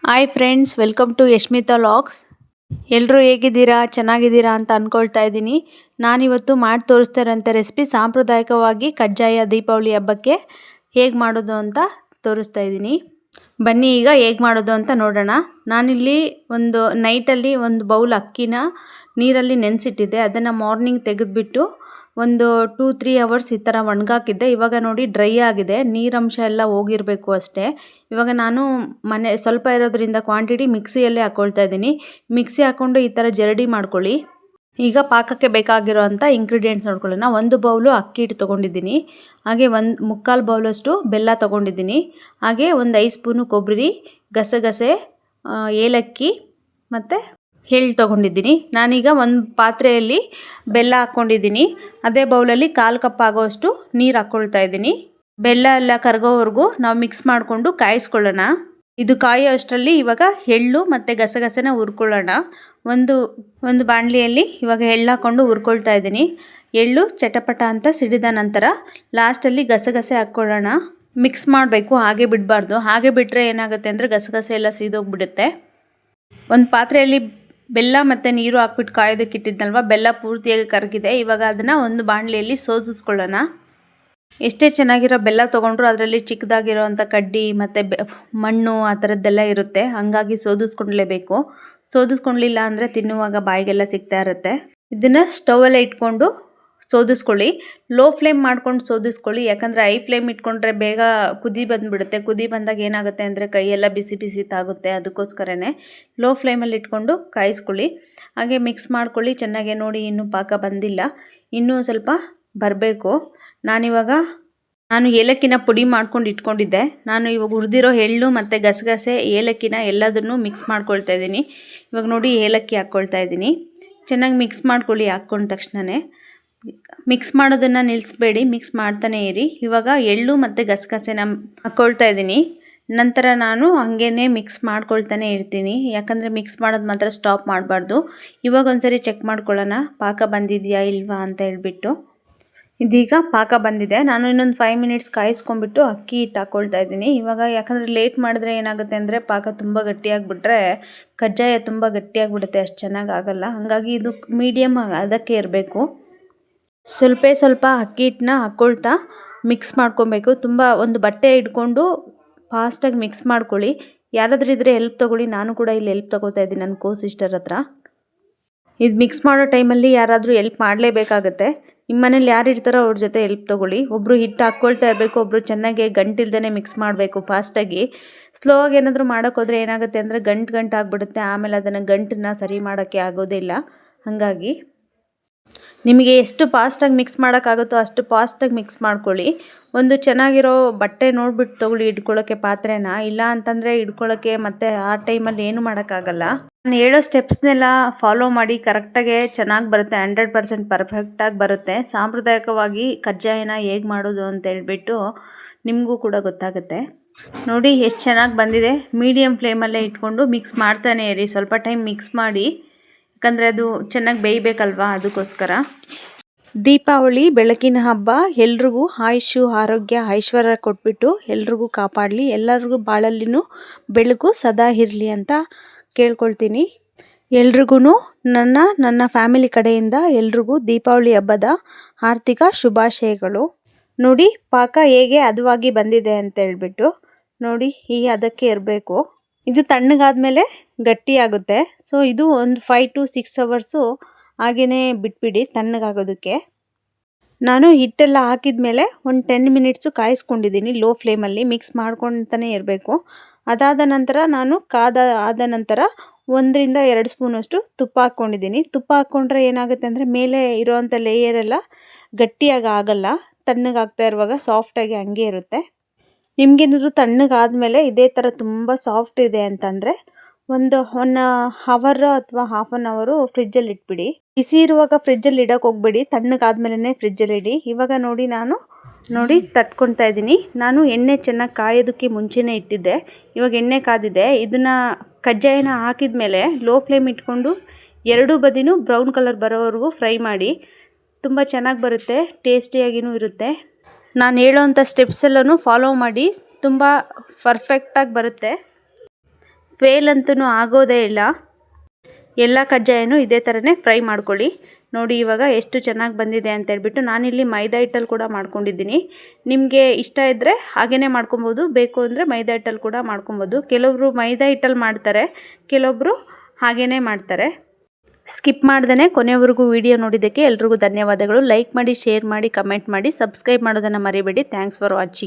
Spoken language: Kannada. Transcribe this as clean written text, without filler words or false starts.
Hi friends, welcome to Yashmita logs. ಎಲ್ಲರೂ ಹೇಗಿದ್ದೀರಾ, ಚೆನ್ನಾಗಿದ್ದೀರಾ ಅಂತ ಅಂದ್ಕೊಳ್ತಾ ಇದ್ದೀನಿ. ನಾನಿವತ್ತು ಮಾಡಿ ತೋರಿಸ್ತಾ ಇರೋಂಥ ರೆಸಿಪಿ ಸಾಂಪ್ರದಾಯಿಕವಾಗಿ ಕಜ್ಜಾಯ ದೀಪಾವಳಿ ಹಬ್ಬಕ್ಕೆ ಹೇಗೆ ಮಾಡೋದು ಅಂತ ತೋರಿಸ್ತಾ ಇದ್ದೀನಿ. ಬನ್ನಿ ಈಗ ಹೇಗೆ ಮಾಡೋದು ಅಂತ ನೋಡೋಣ. ನಾನಿಲ್ಲಿ ನೈಟಲ್ಲಿ ಒಂದು ಬೌಲ್ ಅಕ್ಕಿನ ನೀರಲ್ಲಿ ನೆನೆಸಿಟ್ಟಿದ್ದೆ. ಅದನ್ನು ಮಾರ್ನಿಂಗ್ ತೆಗೆದುಬಿಟ್ಟು ಒಂದು 2-3 ಅವರ್ಸ್ ಈ ಥರ ಒಣಗಾಕಿದ್ದೆ. ಇವಾಗ ನೋಡಿ ಡ್ರೈ ಆಗಿದೆ, ನೀರಂಶ ಎಲ್ಲ ಹೋಗಿರಬೇಕು ಅಷ್ಟೇ. ಇವಾಗ ನಾನು ಸ್ವಲ್ಪ ಇರೋದ್ರಿಂದ ಕ್ವಾಂಟಿಟಿ ಮಿಕ್ಸಿಯಲ್ಲೇ ಹಾಕ್ಕೊಳ್ತಾ ಇದ್ದೀನಿ. ಮಿಕ್ಸಿ ಹಾಕ್ಕೊಂಡು ಈ ಥರ ಜರಡಿ ಮಾಡ್ಕೊಳ್ಳಿ. ಈಗ ಪಾಕಕ್ಕೆ ಬೇಕಾಗಿರೋವಂಥ ಇಂಗ್ರೀಡಿಯೆಂಟ್ಸ್ ನೋಡ್ಕೊಳ್ಳೋಣ. 1 ಬೌಲು ಅಕ್ಕಿ ಹಿಟ್ಟು ತೊಗೊಂಡಿದ್ದೀನಿ, ಹಾಗೆ 1/4 ಬೌಲಷ್ಟು ಬೆಲ್ಲ ತೊಗೊಂಡಿದ್ದೀನಿ, ಹಾಗೆ ಒಂದು 5 ಸ್ಪೂನು ಕೊಬ್ಬರಿ, ಗಸಗಸೆ, ಏಲಕ್ಕಿ ಮತ್ತು ಎಳ್ಳು ತೊಗೊಂಡಿದ್ದೀನಿ. ನಾನೀಗ ಒಂದು ಪಾತ್ರೆಯಲ್ಲಿ ಬೆಲ್ಲ ಹಾಕ್ಕೊಂಡಿದ್ದೀನಿ. ಅದೇ ಬೌಲಲ್ಲಿ 1/4 ಕಪ್ ಆಗೋಷ್ಟು ನೀರು ಹಾಕ್ಕೊಳ್ತಾ ಇದ್ದೀನಿ. ಬೆಲ್ಲ ಎಲ್ಲ ಕರಗೋವರೆಗೂ ನಾವು ಮಿಕ್ಸ್ ಮಾಡಿಕೊಂಡು ಕಾಯಿಸ್ಕೊಳ್ಳೋಣ. ಇದು ಕಾಯೋ ಅಷ್ಟರಲ್ಲಿ ಇವಾಗ ಎಳ್ಳು ಮತ್ತು ಗಸಗಸೆನ ಹುರ್ಕೊಳ್ಳೋಣ. ಒಂದು ಬಾಣಲಿಯಲ್ಲಿ ಇವಾಗ ಎಳ್ಳು ಹಾಕ್ಕೊಂಡು ಹುರ್ಕೊಳ್ತಾ ಇದ್ದೀನಿ. ಎಳ್ಳು ಚಟಪಟ ಅಂತ ಸಿಡಿದ ನಂತರ ಲಾಸ್ಟಲ್ಲಿ ಗಸಗಸೆ ಹಾಕ್ಕೊಳ್ಳೋಣ. ಮಿಕ್ಸ್ ಮಾಡಬೇಕು, ಹಾಗೆ ಬಿಡಬಾರ್ದು. ಹಾಗೆ ಬಿಟ್ಟರೆ ಏನಾಗುತ್ತೆ ಅಂದರೆ ಗಸಗಸೆ ಎಲ್ಲ ಸೀದೋಗ್ಬಿಡುತ್ತೆ. ಒಂದು ಪಾತ್ರೆಯಲ್ಲಿ ಬೆಲ್ಲ ಮತ್ತು ನೀರು ಹಾಕ್ಬಿಟ್ಟು ಕಾಯೋದಕ್ಕೆ ಇಟ್ಟಿದ್ನಲ್ವ, ಬೆಲ್ಲ ಪೂರ್ತಿಯಾಗಿ ಕರಗಿದೆ. ಇವಾಗ ಅದನ್ನು ಒಂದು ಬಾಣಲಿಯಲ್ಲಿ ಸೋದಿಸ್ಕೊಳ್ಳೋಣ. ಎಷ್ಟೇ ಚೆನ್ನಾಗಿರೋ ಬೆಲ್ಲ ತೊಗೊಂಡ್ರು ಅದರಲ್ಲಿ ಚಿಕ್ಕದಾಗಿರೋವಂಥ ಕಡ್ಡಿ ಮತ್ತು ಮಣ್ಣು ಆ ಥರದ್ದೆಲ್ಲ ಇರುತ್ತೆ. ಹಾಗಾಗಿ ಸೋದಿಸ್ಕೊಳ್ಳಲೇಬೇಕು. ಸೋದಿಸ್ಕೊಳ್ಳಿಲ್ಲ ಅಂದರೆ ತಿನ್ನುವಾಗ ಬಾಯಿಗೆಲ್ಲ ಸಿಗ್ತಾ ಇರುತ್ತೆ. ಇದನ್ನು ಸ್ಟವಲ್ಲೇ ಇಟ್ಕೊಂಡು ಸೋದಿಸ್ಕೊಳ್ಳಿ. ಲೋ ಫ್ಲೇಮ್ ಮಾಡ್ಕೊಂಡು ಸೋದಿಸ್ಕೊಳ್ಳಿ, ಯಾಕಂದರೆ ಹೈ ಫ್ಲೇಮ್ ಇಟ್ಕೊಂಡ್ರೆ ಬೇಗ ಕುದಿ ಬಂದುಬಿಡುತ್ತೆ. ಕುದಿ ಬಂದಾಗ ಏನಾಗುತ್ತೆ ಅಂದರೆ ಕೈಯೆಲ್ಲ ಬಿಸಿ ಬಿಸಿ ತಾಗುತ್ತೆ. ಅದಕ್ಕೋಸ್ಕರನೇ ಲೋ ಫ್ಲೇಮಲ್ಲಿ ಇಟ್ಕೊಂಡು ಕಾಯಿಸ್ಕೊಳ್ಳಿ. ಹಾಗೆ ಮಿಕ್ಸ್ ಮಾಡ್ಕೊಳ್ಳಿ ಚೆನ್ನಾಗೆ. ನೋಡಿ ಇನ್ನೂ ಪಾಕ ಬಂದಿಲ್ಲ, ಇನ್ನೂ ಸ್ವಲ್ಪ ಬರಬೇಕು. ನಾನು ಏಲಕ್ಕಿನ ಪುಡಿ ಮಾಡ್ಕೊಂಡು ಇಟ್ಕೊಂಡಿದ್ದೆ. ನಾನು ಇವಾಗ ಹುರಿದಿರೋ ಎಳ್ಳು ಮತ್ತು ಗಸಗಸೆ ಏಲಕ್ಕಿನ ಎಲ್ಲದನ್ನು ಮಿಕ್ಸ್ ಮಾಡ್ಕೊಳ್ತಾ ಇದ್ದೀನಿ. ಇವಾಗ ನೋಡಿ ಏಲಕ್ಕಿ ಹಾಕ್ಕೊಳ್ತಾ ಇದ್ದೀನಿ. ಚೆನ್ನಾಗಿ ಮಿಕ್ಸ್ ಮಾಡ್ಕೊಳ್ಳಿ. ಹಾಕ್ಕೊಂಡ ತಕ್ಷಣವೇ ಮಿಕ್ಸ್ ಮಾಡೋದನ್ನು ನಿಲ್ಲಿಸಬೇಡಿ, ಮಿಕ್ಸ್ ಮಾಡ್ತಾನೆ ಇರಿ. ಇವಾಗ ಎಳ್ಳು ಮತ್ತು ಗಸಗಸೆನ ಹಾಕ್ಕೊಳ್ತಾ ಇದ್ದೀನಿ. ನಂತರ ನಾನು ಹಾಗೇ ಮಿಕ್ಸ್ ಮಾಡ್ಕೊಳ್ತಾನೆ ಇರ್ತೀನಿ, ಯಾಕಂದರೆ ಮಿಕ್ಸ್ ಮಾಡೋದು ಮಾತ್ರ ಸ್ಟಾಪ್ ಮಾಡಬಾರ್ದು. ಇವಾಗ ಒಂದ್ಸರಿ ಚೆಕ್ ಮಾಡ್ಕೊಳ್ಳೋಣ ಪಾಕ ಬಂದಿದೆಯಾ ಇಲ್ವಾ ಅಂತ ಹೇಳ್ಬಿಟ್ಟು. ಇದೀಗ ಪಾಕ ಬಂದಿದೆ. ನಾನು ಇನ್ನೊಂದು 5 ಮಿನಿಟ್ಸ್ ಕಾಯಿಸ್ಕೊಂಡ್ಬಿಟ್ಟು ಅಕ್ಕಿ ಹಿಟ್ಟು ಹಾಕ್ಕೊಳ್ತಾ ಇದ್ದೀನಿ. ಇವಾಗ ಯಾಕಂದರೆ ಲೇಟ್ ಮಾಡಿದ್ರೆ ಏನಾಗುತ್ತೆ ಅಂದರೆ ಪಾಕ ತುಂಬ ಗಟ್ಟಿಯಾಗಿಬಿಟ್ರೆ ಕಜ್ಜಾಯ ತುಂಬ ಗಟ್ಟಿಯಾಗಿಬಿಡುತ್ತೆ, ಅಷ್ಟು ಚೆನ್ನಾಗಿ ಆಗಲ್ಲ. ಹಾಗಾಗಿ ಇದು ಮೀಡಿಯಮ್ ಅದಕ್ಕೆ ಇರಬೇಕು. ಸ್ವಲ್ಪ ಅಕ್ಕಿ ಹಿಟ್ಟನ್ನ ಹಾಕ್ಕೊಳ್ತಾ ಮಿಕ್ಸ್ ಮಾಡ್ಕೊಬೇಕು. ತುಂಬ ಒಂದು ಬಟ್ಟೆ ಇಟ್ಕೊಂಡು ಫಾಸ್ಟಾಗಿ ಮಿಕ್ಸ್ ಮಾಡ್ಕೊಳ್ಳಿ. ಯಾರಾದರೂ ಇದ್ದರೆ ಹೆಲ್ಪ್ ತೊಗೊಳ್ಳಿ. ನಾನು ಕೂಡ ಇಲ್ಲಿ ಹೆಲ್ಪ್ ತೊಗೊಳ್ತಾ ಇದ್ದೀನಿ ನನ್ನ ಕೋ ಸಿಸ್ಟರ್ ಹತ್ರ. ಇದು ಮಿಕ್ಸ್ ಮಾಡೋ ಟೈಮಲ್ಲಿ ಯಾರಾದರೂ ಹೆಲ್ಪ್ ಮಾಡಲೇಬೇಕಾಗತ್ತೆ. ನಿಮ್ಮ ಮನೇಲಿ ಯಾರು ಇರ್ತಾರೋ ಅವ್ರ ಜೊತೆ ಹೆಲ್ಪ್ ತೊಗೊಳ್ಳಿ. ಒಬ್ಬರು ಹಿಟ್ಟು ಹಾಕ್ಕೊಳ್ತಾ ಇರಬೇಕು, ಒಬ್ಬರು ಚೆನ್ನಾಗಿ ಗಂಟಿಲ್ದೇ ಮಿಕ್ಸ್ ಮಾಡಬೇಕು ಫಾಸ್ಟಾಗಿ. ಸ್ಲೋ ಆಗಿ ಏನಾದರೂ ಮಾಡೋಕ್ಕೋದ್ರೆ ಏನಾಗುತ್ತೆ ಅಂದರೆ ಗಂಟು ಆಗಿಬಿಡುತ್ತೆ. ಆಮೇಲೆ ಅದನ್ನು ಗಂಟನ್ನ ಸರಿ ಮಾಡೋಕ್ಕೆ ಆಗೋದಿಲ್ಲ. ಹಾಗಾಗಿ ನಿಮಗೆ ಎಷ್ಟು ಫಾಸ್ಟಾಗಿ ಮಿಕ್ಸ್ ಮಾಡೋಕ್ಕಾಗುತ್ತೋ ಅಷ್ಟು ಫಾಸ್ಟಾಗಿ ಮಿಕ್ಸ್ ಮಾಡ್ಕೊಳ್ಳಿ. ಒಂದು ಚೆನ್ನಾಗಿರೋ ಬಟ್ಟೆ ನೋಡಿಬಿಟ್ಟು ತೊಗೊಳ್ಳಿ ಇಟ್ಕೊಳ್ಳೋಕ್ಕೆ ಪಾತ್ರೆನ. ಇಲ್ಲ ಅಂತಂದರೆ ಇಟ್ಕೊಳ್ಳೋಕ್ಕೆ ಮತ್ತು ಆ ಟೈಮಲ್ಲಿ ಏನು ಮಾಡೋಕ್ಕಾಗಲ್ಲ. ನಾನು ಹೇಳೋ ಸ್ಟೆಪ್ಸ್ನೆಲ್ಲ ಫಾಲೋ ಮಾಡಿ ಕರೆಕ್ಟಾಗೆ ಚೆನ್ನಾಗಿ ಬರುತ್ತೆ. 100% ಪರ್ಫೆಕ್ಟಾಗಿ ಬರುತ್ತೆ. ಸಾಂಪ್ರದಾಯಿಕವಾಗಿ ಕಜ್ಜಾಯನ ಹೇಗೆ ಮಾಡೋದು ಅಂತ ಹೇಳ್ಬಿಟ್ಟು ನಿಮಗೂ ಕೂಡ ಗೊತ್ತಾಗುತ್ತೆ. ನೋಡಿ ಎಷ್ಟು ಚೆನ್ನಾಗಿ ಬಂದಿದೆ. ಮೀಡಿಯಮ್ ಫ್ಲೇಮಲ್ಲೇ ಇಟ್ಕೊಂಡು ಮಿಕ್ಸ್ ಮಾಡ್ತಾನೆ ಇರಿ. ಸ್ವಲ್ಪ ಟೈಮ್ ಮಿಕ್ಸ್ ಮಾಡಿ, ಯಾಕಂದರೆ ಅದು ಚೆನ್ನಾಗಿ ಬೇಯಬೇಕಲ್ವಾ, ಅದಕ್ಕೋಸ್ಕರ. ದೀಪಾವಳಿ ಬೆಳಕಿನ ಹಬ್ಬ. ಎಲ್ರಿಗೂ ಆಯುಷು ಆರೋಗ್ಯ ಐಶ್ವರ್ಯ ಕೊಟ್ಬಿಟ್ಟು ಎಲ್ರಿಗೂ ಕಾಪಾಡಲಿ. ಎಲ್ಲರಿಗೂ ಬಾಳಲ್ಲಿನೂ ಬೆಳಕು ಸದಾ ಇರಲಿ ಅಂತ ಕೇಳ್ಕೊಳ್ತೀನಿ. ಎಲ್ರಿಗೂ ನನ್ನ ಫ್ಯಾಮಿಲಿ ಕಡೆಯಿಂದ ಎಲ್ರಿಗೂ ದೀಪಾವಳಿ ಹಬ್ಬದ ಆರ್ಥಿಕ ಶುಭಾಶಯಗಳು. ನೋಡಿ ಪಾಕ ಹೇಗೆ ಹದವಾಗಿ ಬಂದಿದೆ ಅಂತ ಹೇಳ್ಬಿಟ್ಟು. ನೋಡಿ ಈ ಅದಕ್ಕೆ ಇರಬೇಕು. ಇದು ತಣ್ಣಗಾದ್ಮೇಲೆ ಗಟ್ಟಿಯಾಗುತ್ತೆ. ಸೊ ಇದು ಒಂದು 5 to 6 ಅವರ್ಸು ಹಾಗೇ ಬಿಟ್ಬಿಡಿ ತಣ್ಣಗಾಗೋದಕ್ಕೆ. ನಾನು ಹಿಟ್ಟೆಲ್ಲ ಹಾಕಿದ ಮೇಲೆ ಒಂದು 10 ಮಿನಿಟ್ಸು ಕಾಯಿಸ್ಕೊಂಡಿದ್ದೀನಿ ಲೋ ಫ್ಲೇಮಲ್ಲಿ. ಮಿಕ್ಸ್ ಮಾಡ್ಕೊತಾನೆ ಇರಬೇಕು. ಅದಾದ ನಂತರ ನಾನು ಆದ ನಂತರ 1-2 ಸ್ಪೂನಷ್ಟು ತುಪ್ಪ ಹಾಕ್ಕೊಂಡಿದ್ದೀನಿ. ತುಪ್ಪ ಹಾಕ್ಕೊಂಡ್ರೆ ಏನಾಗುತ್ತೆ ಅಂದರೆ ಮೇಲೆ ಇರೋವಂಥ ಲೇಯರೆಲ್ಲ ಗಟ್ಟಿಯಾಗಿ ಆಗಲ್ಲ. ತಣ್ಣಗಾಗ್ತಾ ಇರುವಾಗ ಸಾಫ್ಟಾಗಿ ಹಂಗೆ ಇರುತ್ತೆ. ನಿಮಗೇನಾದ್ರು ತಣ್ಣಗಾದ್ಮೇಲೆ ಇದೇ ಥರ ತುಂಬ ಸಾಫ್ಟ್ ಇದೆ ಅಂತಂದರೆ ಒಂದು 1 ಅವರ್ ಅಥವಾ ಹಾಫ್ ಆನ್ ಅವರು ಫ್ರಿಜ್ಜಲ್ಲಿ ಇಟ್ಬಿಡಿ. ಬಿಸಿ ಇರುವಾಗ ಫ್ರಿಜ್ಜಲ್ಲಿ ಇಡೋಕೆ ಹೋಗ್ಬೇಡಿ, ತಣ್ಣಗಾದ್ಮೇಲೆ ಫ್ರಿಜ್ಜಲ್ಲಿ ಇಡಿ. ಇವಾಗ ನೋಡಿ ತಟ್ಕೊಳ್ತಾ ಇದ್ದೀನಿ. ನಾನು ಎಣ್ಣೆ ಚೆನ್ನಾಗಿ ಕಾಯೋದಕ್ಕೆ ಮುಂಚೆನೇ ಇಟ್ಟಿದ್ದೆ. ಇವಾಗ ಎಣ್ಣೆ ಕಾದಿದೆ. ಇದನ್ನು ಕಜ್ಜಾಯನ ಹಾಕಿದ ಮೇಲೆ ಲೋ ಫ್ಲೇಮ್ ಇಟ್ಕೊಂಡು 2 ಬದಿನೂ ಬ್ರೌನ್ ಕಲರ್ ಬರೋವರೆಗೂ ಫ್ರೈ ಮಾಡಿ. ತುಂಬ ಚೆನ್ನಾಗಿ ಬರುತ್ತೆ, ಟೇಸ್ಟಿಯಾಗಿಯೂ ಇರುತ್ತೆ. ನಾನು ಹೇಳೋವಂಥ ಸ್ಟೆಪ್ಸ್ ಎಲ್ಲನೂ ಫಾಲೋ ಮಾಡಿ, ತುಂಬ ಪರ್ಫೆಕ್ಟಾಗಿ ಬರುತ್ತೆ. ಫೇಲ್ ಅಂತೂ ಆಗೋದೇ ಇಲ್ಲ. ಎಲ್ಲ ಕಜ್ಜಾಯನೂ ಇದೇ ಥರನೇ ಫ್ರೈ ಮಾಡ್ಕೊಳ್ಳಿ. ನೋಡಿ ಇವಾಗ ಎಷ್ಟು ಚೆನ್ನಾಗಿ ಬಂದಿದೆ ಅಂತೇಳ್ಬಿಟ್ಟು ನಾನಿಲ್ಲಿ ಮೈದಾ ಹಿಟ್ಟಲ್ಲಿ ಕೂಡ ಮಾಡ್ಕೊಂಡಿದ್ದೀನಿ. ನಿಮಗೆ ಇಷ್ಟ ಇದ್ದರೆ ಹಾಗೇ ಮಾಡ್ಕೊಬೋದು, ಬೇಕು ಅಂದರೆ ಮೈದಾ ಹಿಟ್ಟಲ್ಲಿ ಕೂಡ ಮಾಡ್ಕೊಬೋದು. ಕೆಲವೊಬ್ಬರು ಮೈದಾ ಹಿಟ್ಟಲ್ಲಿ ಮಾಡ್ತಾರೆ, ಕೆಲವೊಬ್ಬರು ಹಾಗೇ ಮಾಡ್ತಾರೆ. ಸ್ಕಿಪ್ ಮಾಡ್ದೇ ಕೊನೆವರೆಗೂ ವಿಡಿಯೋ ನೋಡಿದ್ದಕ್ಕೆ ಎಲ್ರಿಗೂ ಧನ್ಯವಾದಗಳು. ಲೈಕ್ ಮಾಡಿ, ಶೇರ್ ಮಾಡಿ, ಕಮೆಂಟ್ ಮಾಡಿ, ಸಬ್ಸ್ಕ್ರೈಬ್ ಮಾಡೋದನ್ನು ಮರಿಬೇಡಿ. Thanks for watching.